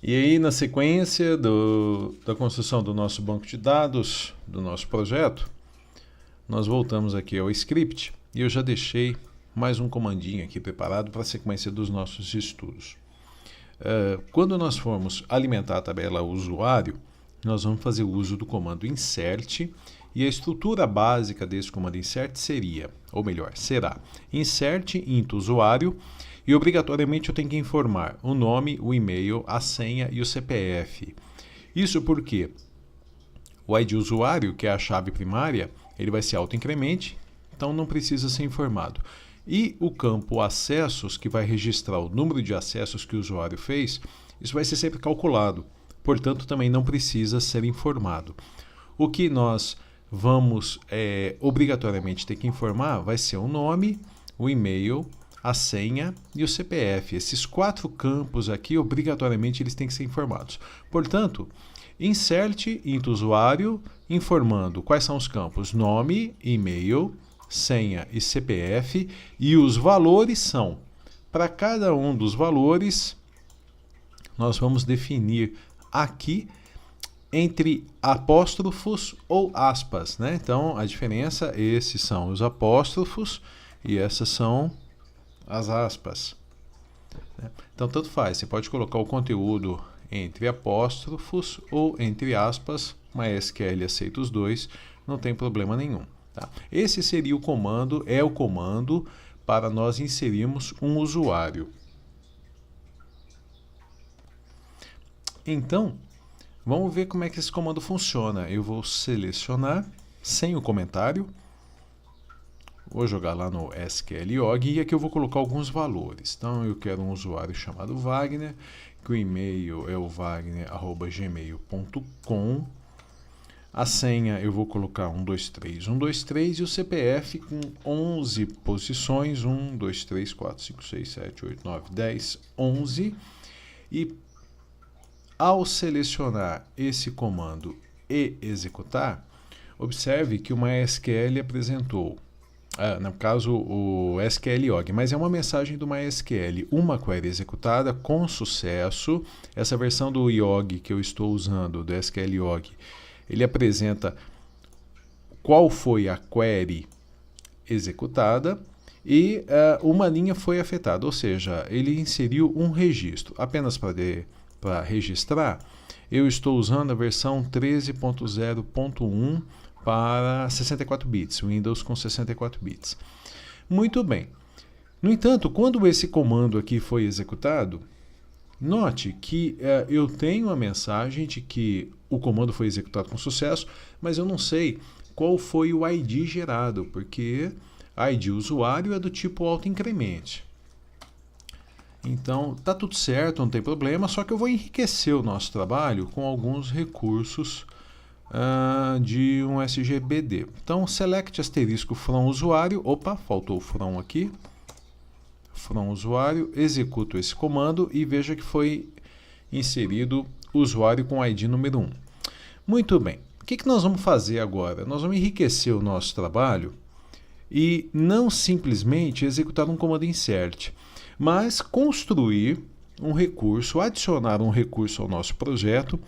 E aí, na sequência da construção do nosso banco de dados, do nosso projeto, nós voltamos aqui ao script e eu já deixei mais um comandinho aqui preparado para a sequência dos nossos estudos. Quando nós formos alimentar a tabela usuário, nós vamos fazer uso do comando insert e a estrutura básica desse comando insert seria, ou melhor, será insert into usuário e obrigatoriamente eu tenho que informar o nome, o e-mail, a senha e o CPF. Isso porque o ID usuário, que é a chave primária, ele vai ser autoincremente, então não precisa ser informado. E o campo acessos, que vai registrar o número de acessos que o usuário fez, isso vai ser sempre calculado, portanto também não precisa ser informado. O que nós vamos obrigatoriamente ter que informar vai ser o nome, o e-mail, a senha e o CPF. Esses 4 campos aqui, obrigatoriamente, eles têm que ser informados. Portanto, insert into usuário, informando quais são os campos nome, e-mail, senha e CPF, e os valores são, para cada um dos valores, nós vamos definir aqui entre apóstrofos ou aspas, né? Então, a diferença, esses são os apóstrofos e essas são as aspas. Então, tanto faz, você pode colocar o conteúdo entre apóstrofos ou entre aspas, MySQL aceita os dois, não tem problema nenhum. Tá? Esse seria o comando, é o comando para nós inserirmos um usuário. Então, vamos ver como é que esse comando funciona. Eu vou selecionar sem o comentário, vou jogar lá no SQLOG e aqui eu vou colocar alguns valores. Então, eu quero um usuário chamado Wagner, que o e-mail é o wagner@gmail.com. A senha eu vou colocar 123, 123 e o CPF com 11 posições, 1, 2, 3, 4, 5, 6, 7, 8, 9, 10, 11. E ao selecionar esse comando e executar, observe que o MySQL apresentou, no caso o SQLOG, mas é uma mensagem do MySQL, uma query executada com sucesso. Essa versão do IOG que eu estou usando, do SQLOG, ele apresenta qual foi a query executada e uma linha foi afetada, ou seja, ele inseriu um registro. Apenas para registrar, eu estou usando a versão 13.0.1 para 64 bits, Windows com 64 bits. Muito bem. No entanto, quando esse comando aqui foi executado, note que eu tenho a mensagem de que o comando foi executado com sucesso, mas eu não sei qual foi o ID gerado, porque ID usuário é do tipo autoincremente. Então, tá tudo certo, não tem problema, só que eu vou enriquecer o nosso trabalho com alguns recursos de um SGBD. Então, select asterisco from usuário, opa, faltou o from aqui, from usuário, executo esse comando e veja que foi inserido usuário com ID número 1. Muito bem, o que nós vamos fazer agora? Nós vamos enriquecer o nosso trabalho e não simplesmente executar um comando insert, mas construir um recurso, adicionar um recurso ao nosso projeto,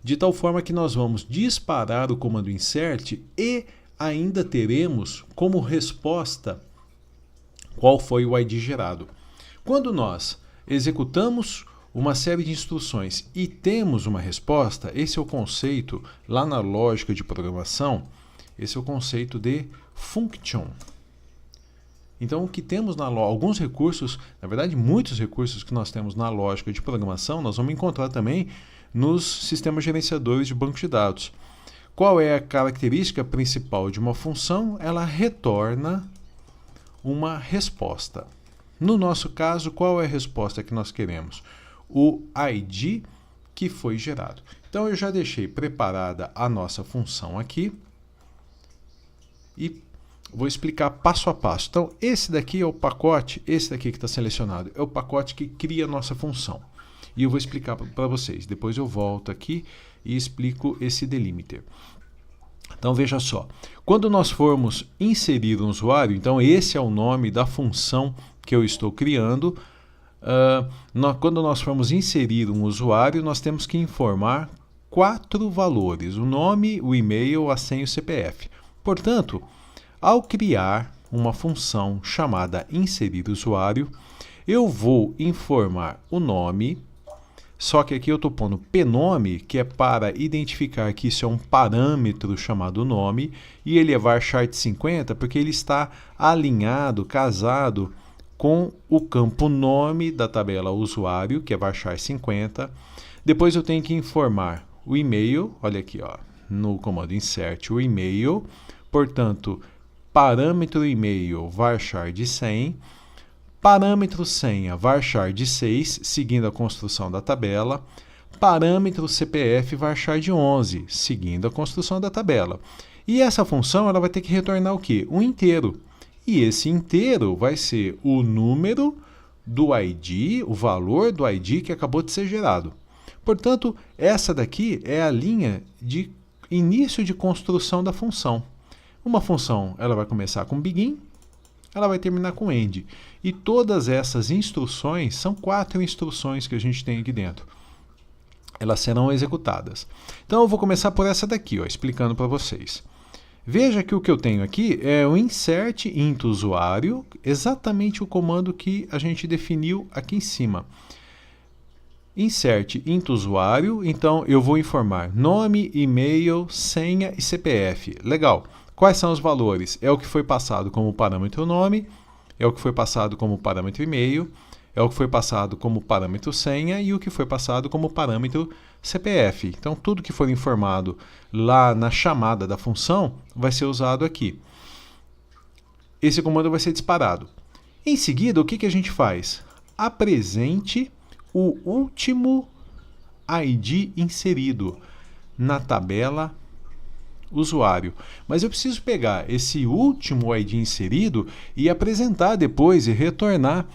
de tal forma que nós vamos disparar o comando insert e ainda teremos como resposta qual foi o ID gerado. Quando nós executamos uma série de instruções e temos uma resposta, esse é o conceito, lá na lógica de programação, esse é o conceito de function. Então, o que temos alguns recursos, na verdade, muitos recursos que nós temos na lógica de programação, nós vamos encontrar também nos sistemas gerenciadores de banco de dados. Qual é a característica principal de uma função? Ela retorna uma resposta. No nosso caso, qual é a resposta que nós queremos? O ID que foi gerado. Então, eu já deixei preparada a nossa função aqui e vou explicar passo a passo. Então, esse daqui é o pacote, esse daqui que está selecionado, é o pacote que cria a nossa função. E eu vou explicar para vocês. Depois eu volto aqui e explico esse delimiter. Então, veja só. Quando nós formos inserir um usuário, então esse é o nome da função que eu estou criando. quando nós formos inserir um usuário, nós temos que informar 4 valores: o nome, o e-mail, a senha e o CPF. Portanto, ao criar uma função chamada inserir usuário, eu vou informar o nome, só que aqui eu estou pondo pnome, que é para identificar que isso é um parâmetro chamado nome, e ele é varchar de 50 porque ele está alinhado, casado com o campo nome da tabela usuário, que é varchar 50. Depois eu tenho que informar o e-mail, olha aqui, ó, no comando insert o e-mail, portanto, parâmetro e-mail varchar de 100, parâmetro senha varchar de 6, seguindo a construção da tabela, parâmetro CPF varchar de 11, seguindo a construção da tabela. E essa função ela vai ter que retornar o quê? Um inteiro. E esse inteiro vai ser o número do ID, o valor do ID que acabou de ser gerado. Portanto, essa daqui é a linha de início de construção da função. Uma função ela vai começar com begin, ela vai terminar com end. E todas essas instruções, são 4 instruções que a gente tem aqui dentro. Elas serão executadas. Então eu vou começar por essa daqui, ó, explicando para vocês. Veja que o que eu tenho aqui é o insert int usuário, exatamente o comando que a gente definiu aqui em cima. Insert int usuário, então eu vou informar nome, e-mail, senha e CPF. Legal. Quais são os valores? É o que foi passado como parâmetro nome, é o que foi passado como parâmetro e-mail, é o que foi passado como parâmetro senha e o que foi passado como parâmetro CPF. Então, tudo que for informado lá na chamada da função vai ser usado aqui. Esse comando vai ser disparado. Em seguida, o que a gente faz? Apresente o último ID inserido na tabela usuário. Mas eu preciso pegar esse último ID inserido e apresentar depois e retornar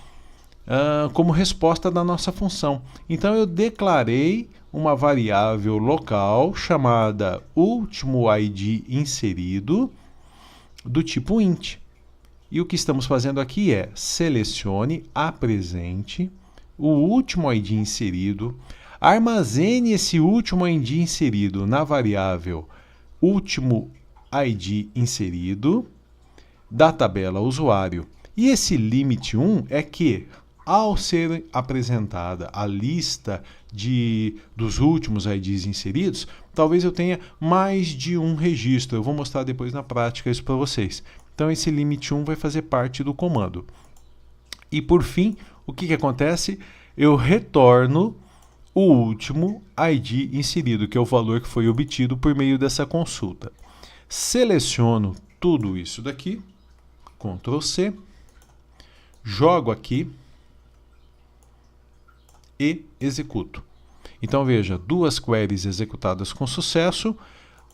como resposta da nossa função. Então eu declarei uma variável local chamada último ID inserido do tipo int. E o que estamos fazendo aqui é selecione, apresente o último ID inserido, armazene esse último ID inserido na variável último ID inserido da tabela usuário. E esse limite 1 é que, ao ser apresentada a lista dos últimos IDs inseridos, talvez eu tenha mais de um registro. Eu vou mostrar depois na prática isso para vocês. Então esse limite 1 vai fazer parte do comando. E por fim, o que acontece? Eu retorno o último ID inserido, que é o valor que foi obtido por meio dessa consulta. Seleciono tudo isso daqui, Ctrl C, jogo aqui e executo. Então veja, 2 queries executadas com sucesso.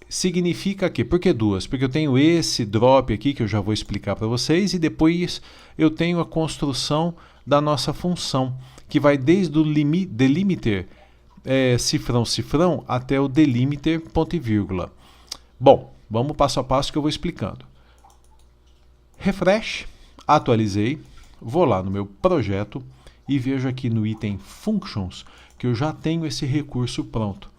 Significa que, por que 2? Porque eu tenho esse drop aqui que eu já vou explicar para vocês e depois eu tenho a construção da nossa função, que vai desde o delimiter cifrão até o delimiter ponto e vírgula. Bom, vamos passo a passo que eu vou explicando. Refresh, atualizei, vou lá no meu projeto e vejo aqui no item Functions que eu já tenho esse recurso pronto.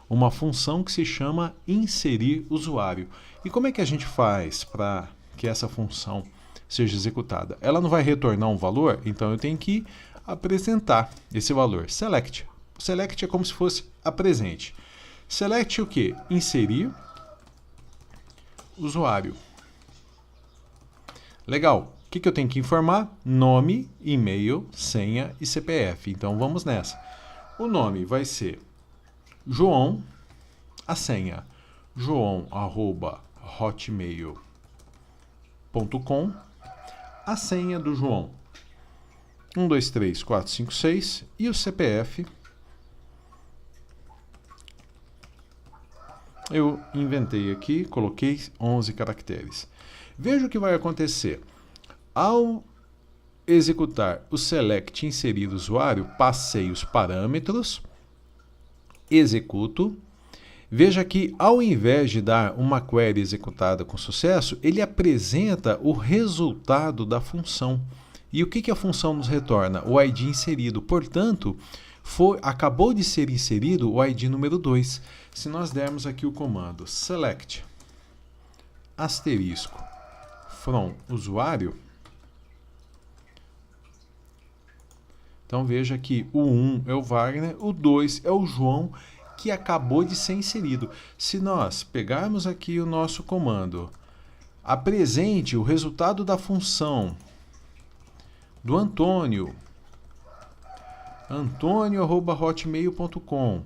Uma função que se chama inserir usuário. E como é que a gente faz para que essa função seja executada? Ela não vai retornar um valor, então eu tenho que apresentar esse valor. Select. Select é como se fosse apresente. Select o quê? Inserir usuário. Legal. O que eu tenho que informar? Nome, e-mail, senha e CPF. Então vamos nessa. O nome vai ser João, a senha joão@hotmail.com, a senha do João 1, 2, 3, 4, 5, 6 e o CPF eu inventei aqui, coloquei 11 caracteres. Veja o que vai acontecer. Ao executar o select inserir usuário, passei os parâmetros, executo. Veja que ao invés de dar uma query executada com sucesso, ele apresenta o resultado da função. E o que a função nos retorna? O ID inserido. Portanto, acabou de ser inserido o ID número 2. Se nós dermos aqui o comando select asterisco from usuário, então veja que o 1 é o Wagner, o 2 é o João, que acabou de ser inserido. Se nós pegarmos aqui o nosso comando, apresente o resultado da função do Antônio, antônio@hotmail.com,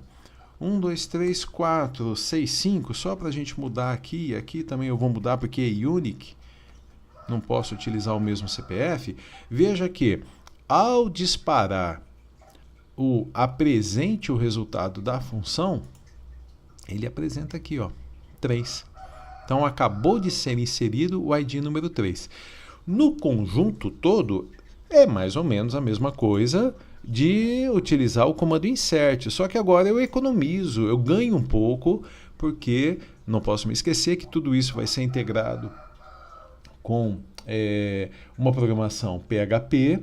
1, 2, 3, 4, 6, 5, só para a gente mudar aqui, aqui também eu vou mudar porque é unique, não posso utilizar o mesmo CPF. Veja que ao disparar o apresente o resultado da função, ele apresenta aqui, ó, 3. Então acabou de ser inserido o ID número 3. No conjunto todo, é mais ou menos a mesma coisa de utilizar o comando insert, só que agora eu economizo, eu ganho um pouco, porque não posso me esquecer que tudo isso vai ser integrado com uma programação PHP,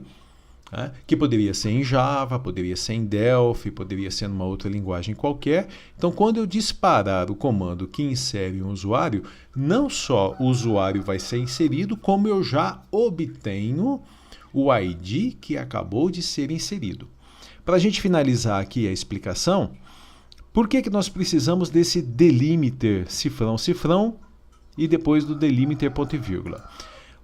que poderia ser em Java, poderia ser em Delphi, poderia ser numa outra linguagem qualquer. Então, quando eu disparar o comando que insere um usuário, não só o usuário vai ser inserido, como eu já obtenho o ID que acabou de ser inserido. Para a gente finalizar aqui a explicação, por que nós precisamos desse delimiter cifrão e depois do delimiter ponto e vírgula?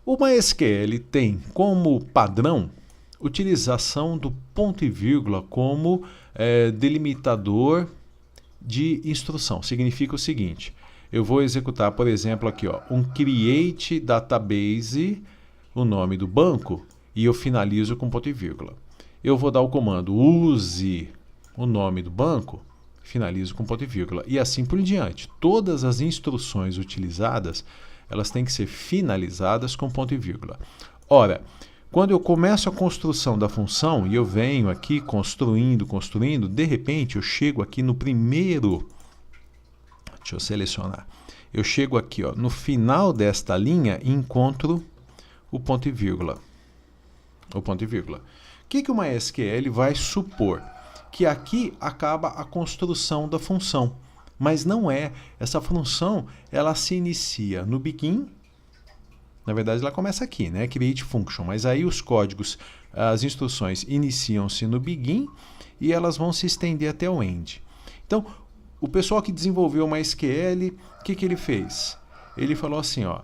O MySQL tem como padrão utilização do ponto e vírgula como delimitador de instrução. Significa o seguinte: eu vou executar, por exemplo, aqui, ó, um create database, o nome do banco, e eu finalizo com ponto e vírgula. Eu vou dar o comando use o nome do banco, finalizo com ponto e vírgula, e assim por diante. Todas as instruções utilizadas, elas têm que ser finalizadas com ponto e vírgula. Ora, quando eu começo a construção da função e eu venho aqui construindo, de repente eu chego aqui no primeiro, deixa eu selecionar, eu chego aqui, ó, no final desta linha e encontro o ponto e vírgula. O que o MySQL vai supor? Que aqui acaba a construção da função, mas não é. Essa função, ela se inicia no begin. Na verdade, ela começa aqui, né? Create function, mas aí os códigos, as instruções iniciam-se no begin e elas vão se estender até o end. Então, o pessoal que desenvolveu o MySQL, o que ele fez? Ele falou assim, ó,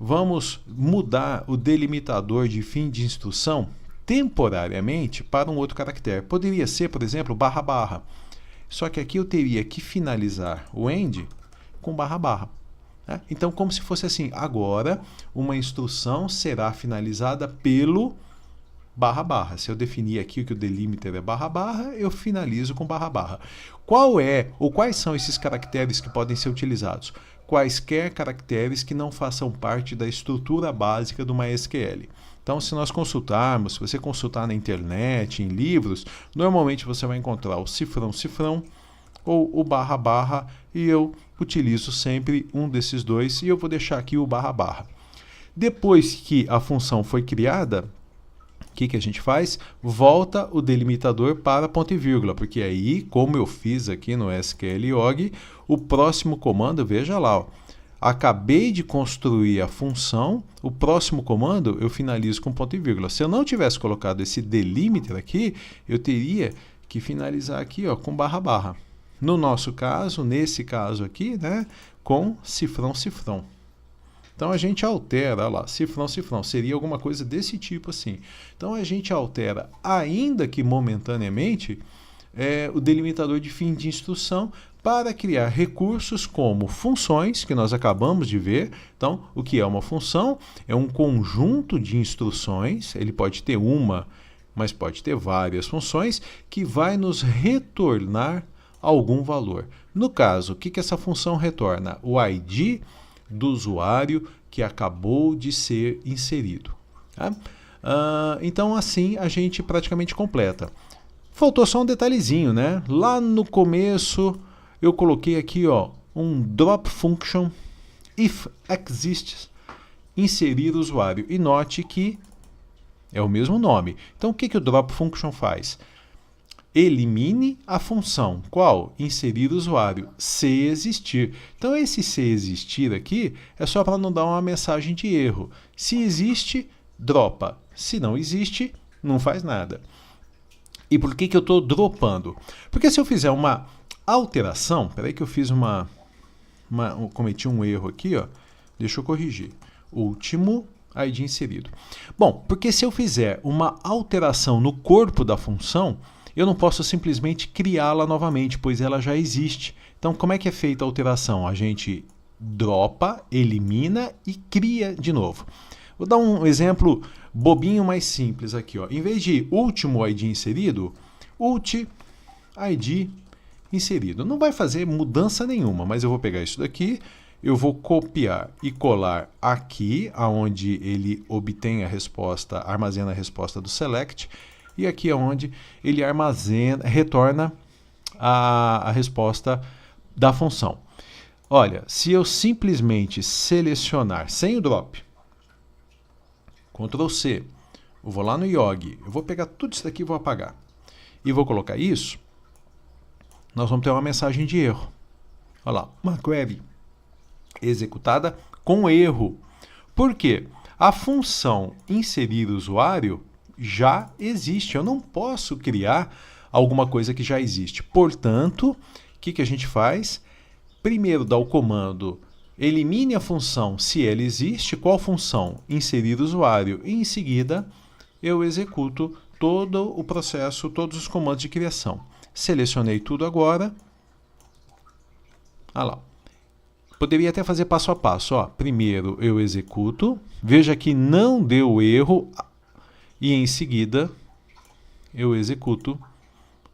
vamos mudar o delimitador de fim de instrução temporariamente para um outro caractere. Poderia ser, por exemplo, //. Só que aqui eu teria que finalizar o end com //. Então, como se fosse assim, agora uma instrução será finalizada pelo //. Se eu definir aqui que o delimiter é //, eu finalizo com //. Qual é ou quais são esses caracteres que podem ser utilizados? Quaisquer caracteres que não façam parte da estrutura básica do MySQL. Então, se nós consultarmos, se você consultar na internet, em livros, normalmente você vai encontrar o cifrão, ou o //, e eu utilizo sempre um desses dois, e eu vou deixar aqui o //. Depois que a função foi criada, o que a gente faz? Volta o delimitador para ponto e vírgula, porque aí, como eu fiz aqui no SQLOG, o próximo comando, veja lá, ó, acabei de construir a função, o próximo comando eu finalizo com ponto e vírgula. Se eu não tivesse colocado esse delimiter aqui, eu teria que finalizar aqui, ó, com //. No nosso caso, nesse caso aqui, né, com cifrão. Então a gente altera, olha lá, cifrão, seria alguma coisa desse tipo assim. Então a gente altera, ainda que momentaneamente, o delimitador de fim de instrução para criar recursos como funções, que nós acabamos de ver. Então, o que é uma função? É um conjunto de instruções, ele pode ter uma, mas pode ter várias funções, que vai nos retornar algum valor. No caso, o que essa função retorna? O ID do usuário que acabou de ser inserido. Tá? Então, assim, a gente praticamente completa. Faltou só um detalhezinho, né? Lá no começo, eu coloquei aqui, ó, um drop function if exists, inserir usuário. E note que É o mesmo nome. Então, o que o drop function faz? Elimine a função. Qual? Inserir usuário. Se existir. Então, esse se existir aqui é só para não dar uma mensagem de erro. Se existe, dropa. Se não existe, não faz nada. E por que eu estou dropando? Porque se eu fizer uma alteração, peraí que eu fiz eu cometi um erro aqui, ó. Deixa eu corrigir. Último ID inserido. Bom, porque se eu fizer uma alteração no corpo da função, eu não posso simplesmente criá-la novamente, pois ela já existe. Então, como é que é feita a alteração? A gente dropa, elimina e cria de novo. Vou dar um exemplo bobinho mais simples aqui, ó. Em vez de último ID inserido, ult ID inserido. Não vai fazer mudança nenhuma, mas eu vou pegar isso daqui, eu vou copiar e colar aqui, aonde ele obtém a resposta, armazena a resposta do select, e aqui é onde ele retorna a resposta da função. Olha, se eu simplesmente selecionar sem o drop, Ctrl C, eu vou lá no Yogg, eu vou pegar tudo isso daqui e vou apagar. E vou colocar isso, nós vamos ter uma mensagem de erro. Olha lá, uma query executada com erro. Por quê? A função inserir usuário já existe. Eu não posso criar alguma coisa que já existe. Portanto, o que a gente faz? Primeiro dá o comando elimine a função se ela existe. Qual função? Inserir usuário. E em seguida eu executo todo o processo, todos os comandos de criação. Selecionei tudo agora. Olha lá. Poderia até fazer passo a passo. Ó. Primeiro eu executo. Veja que não deu erro. E em seguida eu executo.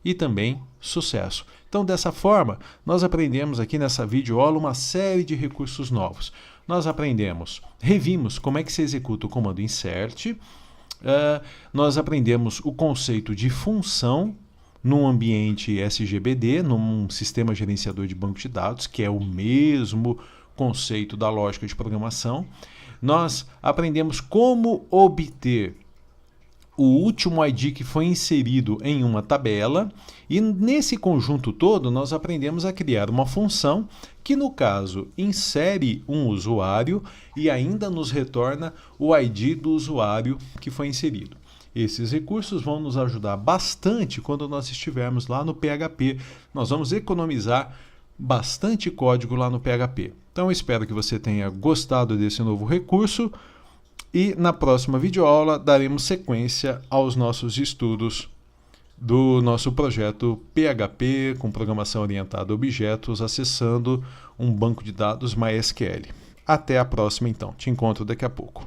E também sucesso. Então, dessa forma, nós aprendemos aqui nessa videoaula uma série de recursos novos. Nós revimos como é que se executa o comando insert. Nós aprendemos o conceito de função num ambiente SGBD, num sistema gerenciador de banco de dados, que é o mesmo conceito da lógica de programação. Nós aprendemos como obter o último ID que foi inserido em uma tabela, e nesse conjunto todo nós aprendemos a criar uma função que, no caso, insere um usuário e ainda nos retorna o ID do usuário que foi inserido. Esses recursos vão nos ajudar bastante quando nós estivermos lá no PHP. Nós vamos economizar bastante código lá no PHP. Então, eu espero que você tenha gostado desse novo recurso. E na próxima videoaula daremos sequência aos nossos estudos do nosso projeto PHP com programação orientada a objetos, acessando um banco de dados MySQL. Até a próxima então, te encontro daqui a pouco.